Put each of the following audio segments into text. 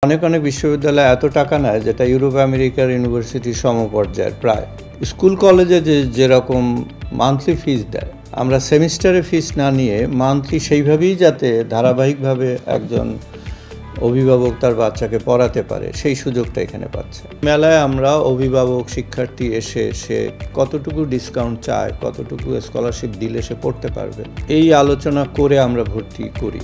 অনেক অনেক বিশ্ববিদ্যালয় এত টাকা নেয় যেটা ইউরোপ আমেরিকার ইউনিভার্সিটির সমপর্যায়ের প্রায়। স্কুল কলেজে যেরকম মান্থলি ফিস দেয়, আমরা সেমিস্টারে ফিস না নিয়ে মান্থলি সেইভাবেই যাতে ধারাবাহিকভাবে একজন অভিভাবক তার বাচ্চাকে পড়াতে পারে সেই সুযোগটা এখানে পাচ্ছে। মেলায় আমরা অভিভাবক শিক্ষার্থী এসে সে কতটুকু ডিসকাউন্ট চায়, কতটুকু স্কলারশিপ দিলে সে পড়তে পারবে, এই আলোচনা করে আমরা ভর্তি করি।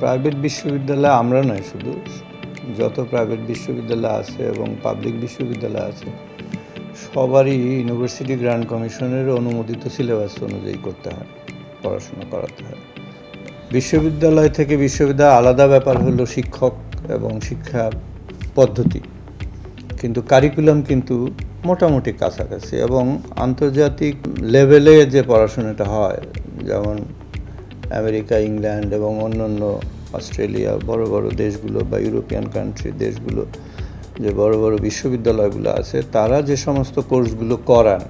প্রাইভেট বিশ্ববিদ্যালয় আমরা নয়, শুধু যত প্রাইভেট বিশ্ববিদ্যালয় আছে এবং পাবলিক বিশ্ববিদ্যালয় আছে সবারই ইউনিভার্সিটি গ্র্যান্ট কমিশনের অনুমোদিত সিলেবাস অনুযায়ী করতে হয়, পড়াশোনা করাতে হয়। বিশ্ববিদ্যালয় থেকে বিশ্ববিদ্যালয় আলাদা ব্যাপার হলো শিক্ষক এবং শিক্ষা পদ্ধতি, কিন্তু কারিকুলাম কিন্তু মোটামুটি কাছাকাছি এবং আন্তর্জাতিক লেভেলে যে পড়াশোনাটা হয়, যেমন আমেরিকা, ইংল্যান্ড এবং অন্যান্য অস্ট্রেলিয়া বড় বড় দেশগুলো বা ইউরোপিয়ান কান্ট্রি দেশগুলো যে বড় বড় বিশ্ববিদ্যালয়গুলো আছে, তারা যে সমস্ত কোর্সগুলো করান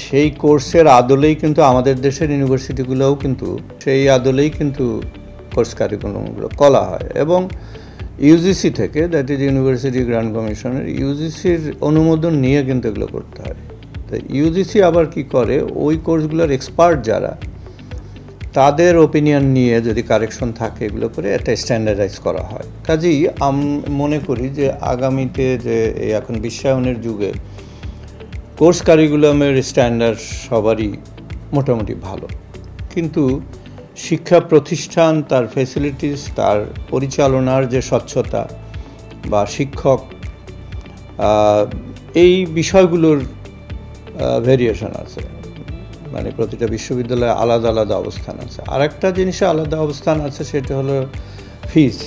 সেই কোর্সের আদলেই কিন্তু আমাদের দেশের ইউনিভার্সিটিগুলোও কিন্তু সেই আদলেই কিন্তু কোর্স কারিকুলামগুলো করা হয় এবং ইউজিসি থেকে, দ্যাট ইজ ইউনিভার্সিটি গ্র্যান্ট কমিশনের, ইউজিসির অনুমোদন নিয়ে কিন্তু এগুলো করতে হয়। তো ইউজিসি আবার কি করে, ওই কোর্সগুলোর এক্সপার্ট যারা, তাদের ওপিনিয়ন নিয়ে যদি কারেকশন থাকে এগুলো করে একটা স্ট্যান্ডার্ডাইজ করা হয়। কাজেই মনে করি যে আগামীতে যে এখন বিশ্বায়নের যুগে কোর্স কারিকুলামের স্ট্যান্ডার্ড সবারই মোটামুটি ভালো, কিন্তু শিক্ষা প্রতিষ্ঠান, তার ফ্যাসিলিটিস, তার পরিচালনার যে স্বচ্ছতা বা শিক্ষক, এই বিষয়গুলোর ভেরিয়েশন আছে, মানে প্রতিটা বিশ্ববিদ্যালয়ে আলাদা আলাদা অবস্থান আছে। আর একটা জিনিসে আলাদা অবস্থান আছে, সেটা হলো ফিস।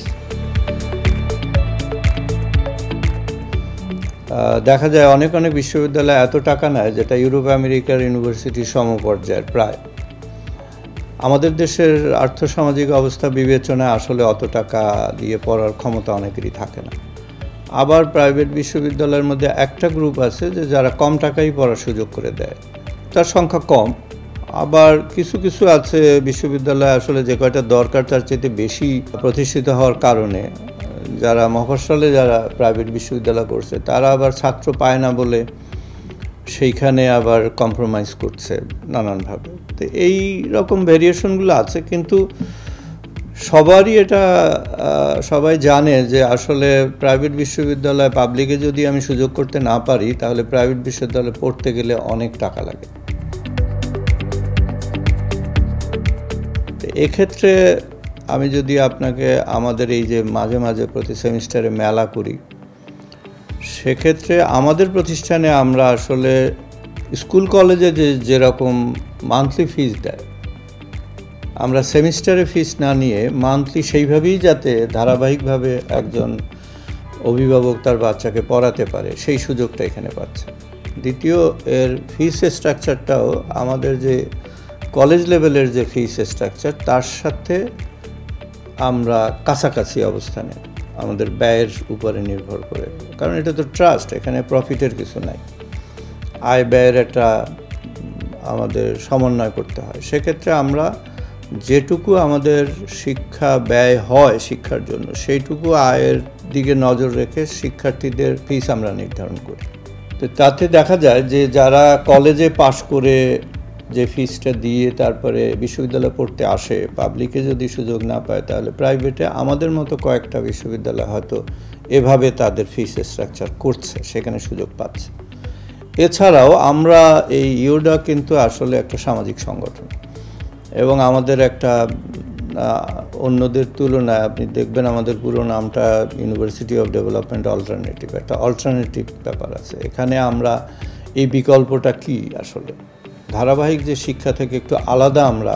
দেখা যায় অনেক অনেক বিশ্ববিদ্যালয় এত টাকা নেয় যেটা ইউরোপ আমেরিকার ইউনিভার্সিটির সমপর্যায়ের প্রায়। আমাদের দেশের আর্থসামাজিক অবস্থা বিবেচনায় আসলে অত টাকা দিয়ে পড়ার ক্ষমতা অনেকেরই থাকে না। আবার প্রাইভেট বিশ্ববিদ্যালয়ের মধ্যে একটা গ্রুপ আছে যে যারা কম টাকাই পড়ার সুযোগ করে দেয়, তার সংখ্যা কম। আবার কিছু কিছু আছে বিশ্ববিদ্যালয় আসলে যে কয়টা দরকার তার চেয়ে বেশি প্রতিষ্ঠিত হওয়ার কারণে যারা মফস্বলে যারা প্রাইভেট বিশ্ববিদ্যালয় করছে তারা আবার ছাত্র পায় না বলে সেইখানে আবার কম্প্রোমাইজ করছে নানানভাবে। তো এই রকম ভেরিয়েশনগুলো আছে, কিন্তু সবারই এটা সবাই জানে যে আসলে প্রাইভেট বিশ্ববিদ্যালয় পাবলিকে যদি আমি সুযোগ করতে না পারি তাহলে প্রাইভেট বিশ্ববিদ্যালয়ে পড়তে গেলে অনেক টাকা লাগে। এক্ষেত্রে আমি যদি আপনাকে আমাদের এই যে মাঝে মাঝে প্রতি সেমিস্টারে মেলা করি, সেক্ষেত্রে আমাদের প্রতিষ্ঠানে আমরা আসলে স্কুল কলেজে যেরকম মান্থলি ফিস দেয়, আমরা সেমিস্টারে ফিস না নিয়ে মান্থলি সেইভাবেই যাতে ধারাবাহিকভাবে একজন অভিভাবক তার বাচ্চাকে পড়াতে পারে সেই সুযোগটা এখানে পাচ্ছে। দ্বিতীয়, এর ফিস স্ট্রাকচারটাও আমাদের যে কলেজ লেভেলের যে ফিস স্ট্রাকচার তার সাথে আমরা কাছাকাছি অবস্থানে, আমাদের ব্যয়ের উপরে নির্ভর করে, কারণ এটা তো ট্রাস্ট, এখানে প্রফিটের কিছু নাই, আয় ব্যয়ের একটা আমাদের সমন্বয় করতে হয়। সেক্ষেত্রে আমরা যেটুকু আমাদের শিক্ষা ব্যয় হয় শিক্ষার জন্য সেইটুকু আয়ের দিকে নজর রেখে শিক্ষার্থীদের ফিস আমরা নির্ধারণ করি। তো তাতে দেখা যায় যে যারা কলেজে পাশ করে যে ফিসটা দিয়ে তারপরে বিশ্ববিদ্যালয়ে পড়তে আসে, পাবলিকে যদি সুযোগ না পায় তাহলে প্রাইভেটে আমাদের মতো কয়েকটা বিশ্ববিদ্যালয় হয়তো এভাবে তাদের ফিস স্ট্রাকচার করছে, সেখানে সুযোগ পাচ্ছে। এছাড়াও আমরা এই ইউডা কিন্তু আসলে একটা সামাজিক সংগঠন এবং আমাদের একটা অন্যদের তুলনায় আপনি দেখবেন আমাদের পুরো নামটা ইউনিভার্সিটি অফ ডেভেলপমেন্ট অল্টারনেটিভ, একটা অল্টারনেটিভ ব্যাপার আছে এখানে। আমরা এই বিকল্পটা কি আসলে ধারাবাহিক যে শিক্ষা থেকে একটু আলাদা আমরা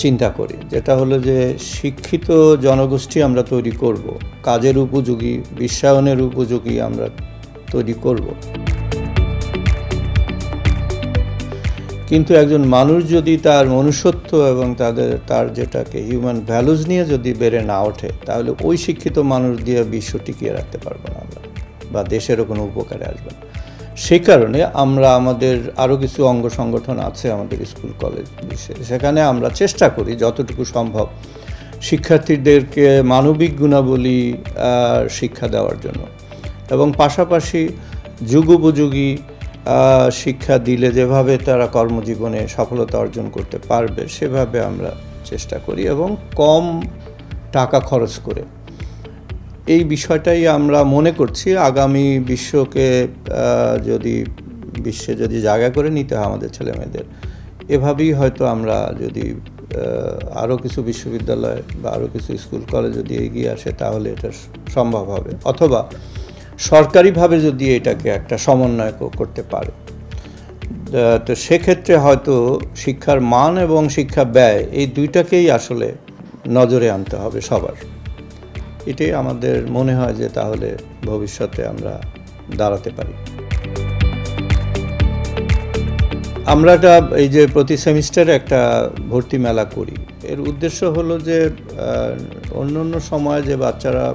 চিন্তা করি, যেটা হলো যে শিক্ষিত জনগোষ্ঠী আমরা তৈরি করব, কাজের উপযোগী, বিশ্বায়নের উপযোগী আমরা তৈরি করব। কিন্তু একজন মানুষ যদি তার মনুষ্যত্ব এবং তার যেটাকে হিউম্যান ভ্যালুজ নিয়ে যদি বেড়ে না ওঠে, তাহলে ওই শিক্ষিত মানুষ দিয়ে বিশ্ব টিকিয়ে রাখতে পারবো না আমরা, বা দেশেরও কোনো উপকারে আসবে না। সেই কারণে আমরা আমাদের আরও কিছু অঙ্গ সংগঠন আছে আমাদের স্কুল কলেজ, সেখানে আমরা চেষ্টা করি যতটুকু সম্ভব শিক্ষার্থীদেরকে মানবিক গুণাবলী শিক্ষা দেওয়ার জন্য, এবং পাশাপাশি যুগোপযোগী শিক্ষা দিলে যেভাবে তারা কর্মজীবনে সফলতা অর্জন করতে পারবে সেভাবে আমরা চেষ্টা করি, এবং কম টাকা খরচ করে। এই বিষয়টাই আমরা মনে করছি আগামী বিশ্বে যদি জায়গা করে নিতে হয় আমাদের ছেলেমেয়েদের, এভাবেই হয়তো আমরা যদি আরও কিছু বিশ্ববিদ্যালয় বা আরও কিছু স্কুল কলেজ যদি এগিয়ে আসে তাহলে এটা সম্ভব হবে, অথবা সরকারিভাবে যদি এটাকে একটা সমন্বয় করতে পারে, তো সেক্ষেত্রে হয়তো শিক্ষার মান এবং শিক্ষা ব্যয় এই দুইটাকেই আসলে নজরে আনতে হবে সবার। এটাই আমাদের মনে হয় যে তাহলে ভবিষ্যতে আমরা দাঁড়াতে পারি। আমরা এই যে প্রতি সেমিস্টারে একটা ভর্তি মেলা করি, এর উদ্দেশ্য হলো যে অন্য সময় যে বাচ্চারা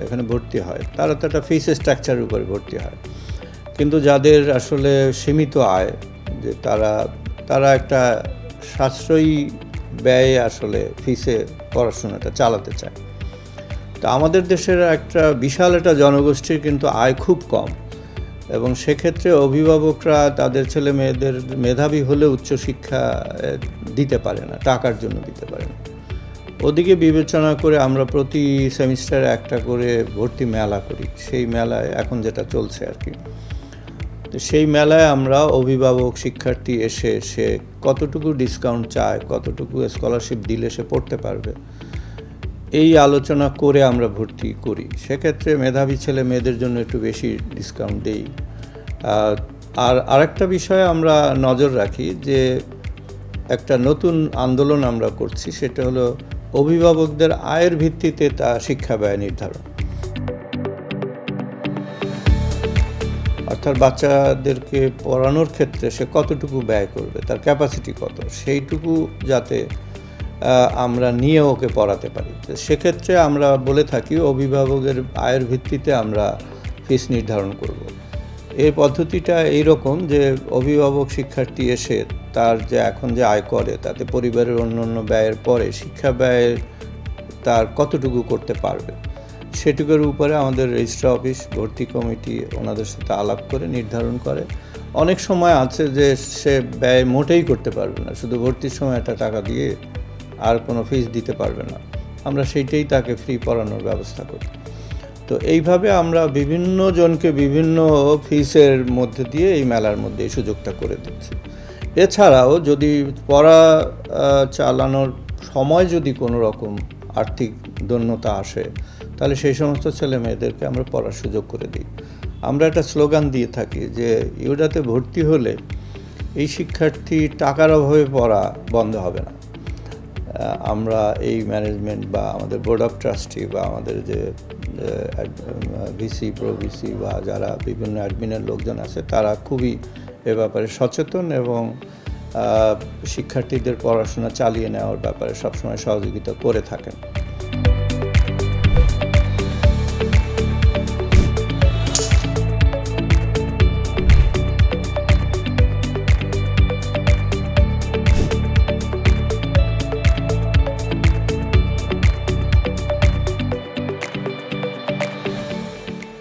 এখানে ভর্তি হয় তারা তো একটা ফিস স্ট্রাকচারের উপরে ভর্তি হয়, কিন্তু যাদের আসলে সীমিত আয়, যে তারা একটা সাশ্রয়ী ব্যয়ে আসলে ফিসে পড়াশোনাটা চালাতে চায়। তো আমাদের দেশের একটা বিশাল একটা জনগোষ্ঠীর কিন্তু আয় খুব কম, এবং সেক্ষেত্রে অভিভাবকরা তাদের ছেলে মেয়েদের মেধাবী হলে উচ্চশিক্ষা দিতে পারে না, টাকার জন্য দিতে পারে না। ওদিকে বিবেচনা করে আমরা প্রতি সেমিস্টারে একটা করে ভর্তি মেলা করি। সেই মেলায় এখন যেটা চলছে আর কি, তো সেই মেলায় আমরা অভিভাবক শিক্ষার্থী এসে সে কতটুকু ডিসকাউন্ট চায়, কতটুকু স্কলারশিপ দিলে সে পড়তে পারবে, এই আলোচনা করে আমরা ভর্তি করি। সেক্ষেত্রে মেধাবী ছেলে মেয়েদের জন্য একটু বেশি ডিসকাউন্ট দেই। আর আরেকটা বিষয়ে আমরা নজর রাখি যে একটা নতুন আন্দোলন আমরা করছি, সেটা হলো অভিভাবকদের আয়ের ভিত্তিতে তা শিক্ষা ব্যয় নির্ধারণ। অর্থাৎ বাচ্চাদেরকে পড়ানোর ক্ষেত্রে সে কতটুকু ব্যয় করবে, তার ক্যাপাসিটি কত, সেইটুকু যাতে আমরা নিয়ে ওকে পড়াতে পারি। সেক্ষেত্রে আমরা বলে থাকি অভিভাবকের আয়ের ভিত্তিতে আমরা ফিস নির্ধারণ করব। এই পদ্ধতিটা এইরকম যে অভিভাবক শিক্ষার্থী এসে তার যে এখন যে আয় করে তাতে পরিবারের অন্য ব্যয়ের পরে শিক্ষা ব্যয় তার কতটুকু করতে পারবে, সেটুকুর উপরে আমাদের রেজিস্ট্রার অফিস, ভর্তি কমিটি ওনাদের সাথে আলাপ করে নির্ধারণ করে। অনেক সময় আছে যে সে ব্যয় মোটেই করতে পারবে না, শুধু ভর্তির সময় একটা টাকা দিয়ে আর কোনো ফিস দিতে পারবে না, আমরা সেইটাই তাকে ফ্রি পড়ানোর ব্যবস্থা করি। তো এইভাবে আমরা বিভিন্ন জনকে বিভিন্ন ফিসের মধ্যে দিয়ে এই মেলার মধ্যে এই সুযোগটা করে দিচ্ছি। এছাড়াও যদি পড়া চালানোর সময় যদি কোনো রকম আর্থিক দৈন্যতা আসে, তাহলে সেই সমস্ত ছেলে মেয়েদেরকে আমরা পড়ার সুযোগ করে দিই। আমরা একটা স্লোগান দিয়ে থাকি যে ইউডাতে ভর্তি হলে এই শিক্ষার্থী টাকার অভাবে পড়া বন্ধ হবে না। আমরা এই ম্যানেজমেন্ট বা আমাদের বোর্ড অফ ট্রাস্টি বা আমাদের যে ভিসি, প্রো ভিসি বা যারা বিভিন্ন অ্যাডমিনের লোকজন আছে তারা খুবই এ ব্যাপারে সচেতন এবং শিক্ষার্থীদের পড়াশোনা চালিয়ে নেওয়ার ব্যাপারে সবসময় সহযোগিতা করে থাকেন।